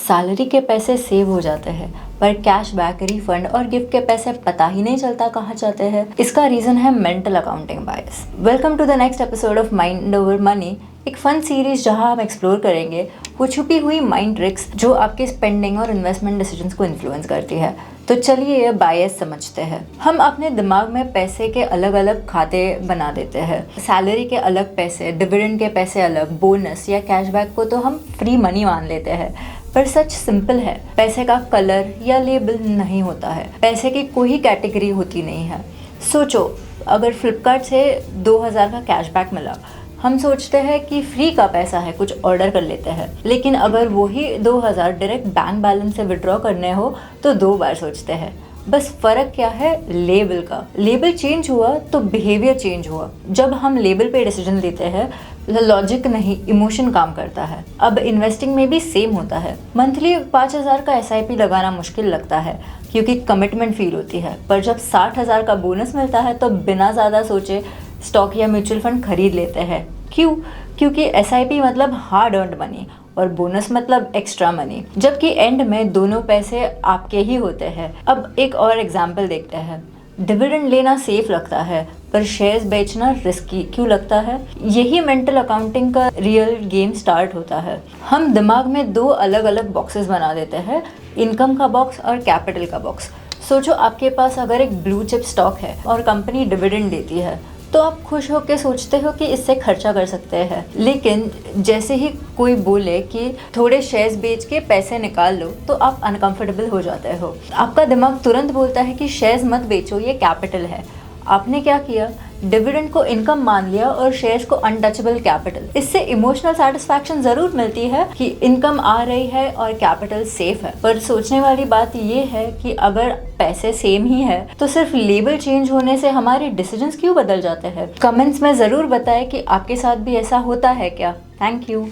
Salary के पैसे save हो जाते हैं पर कैशबैक, रिफंड और गिफ्ट के पैसे पता ही नहीं चलता कहाँ जाते हैं। इसका रीजन है mental accounting bias. Welcome to the next episode of mind over money, एक फन सीरीज जहां हम एक्सप्लोर करेंगे वो छुपी हुई माइंड ट्रिक्स जो आपके स्पेंडिंग और इन्वेस्टमेंट डिसीजंस को इन्फ्लुएंस करती है। तो चलिए ये बायस समझते हैं। हम अपने दिमाग में पैसे के अलग अलग खाते बना देते हैं। सैलरी के अलग पैसे, डिविडेंड के पैसे अलग, बोनस या कैशबैक को तो हम फ्री मनी मान लेते हैं। पर सच सिंपल है, पैसे का कलर या लेबल नहीं होता है। पैसे की कोई कैटेगरी होती नहीं है। सोचो, अगर फ्लिपकार्ट से 2000 का कैशबैक मिला, हम सोचते हैं कि फ्री का पैसा है, कुछ ऑर्डर कर लेते हैं। लेकिन अगर वही 2000 डायरेक्ट बैंक बैलेंस से विड्रॉ करने हो तो 2 बार सोचते हैं। बस फर्क क्या है? लेबल का। लेबल चेंज हुआ तो बिहेवियर चेंज हुआ। जब हम लेबल पे डिसीजन लेते हैं, लॉजिक नहीं, इमोशन काम करता है। अब इन्वेस्टिंग में भी सेम होता है। मंथली 5000 का SIP लगाना मुश्किल लगता है क्योंकि कमिटमेंट फील होती है, पर जब 60,000 का बोनस मिलता है तो बिना ज़्यादा सोचे स्टॉक या म्यूचुअल फंड खरीद लेते हैं। क्यों? क्योंकि SIP मतलब हार्ड अर्न्ड मनी और बोनस मतलब एक्स्ट्रा मनी, जबकि एंड में दोनों पैसे आपके ही होते हैं। अब एक और एग्जांपल देखते हैं। डिविडेंड लेना सेफ लगता है पर शेयर्स बेचना रिस्की क्यों लगता है? यही मेंटल अकाउंटिंग का रियल गेम स्टार्ट होता है। हम दिमाग में 2 अलग अलग बॉक्सेस बना देते हैं, इनकम का बॉक्स और कैपिटल का बॉक्स। सोचो, आपके पास अगर एक ब्लू चिप स्टॉक है और कंपनी डिविडेंड देती है तो आप खुश होकर सोचते हो कि इससे खर्चा कर सकते हैं। लेकिन जैसे ही कोई बोले कि थोड़े शेयर्स बेच के पैसे निकाल लो तो आप अनकंफर्टेबल हो जाते हो। आपका दिमाग तुरंत बोलता है कि शेयर्स मत बेचो, ये कैपिटल है। आपने क्या किया? डिविडेंड को इनकम मान लिया और शेयर्स को अनटचेबल कैपिटल। इससे इमोशनल सेटिस्फैक्शन जरूर मिलती है कि इनकम आ रही है और कैपिटल सेफ है, पर सोचने वाली बात ये है कि अगर पैसे सेम ही है तो सिर्फ लेबल चेंज होने से हमारे डिसीजंस क्यों बदल जाते हैं? कमेंट्स में जरूर बताएं कि आपके साथ भी ऐसा होता है क्या। Thank you.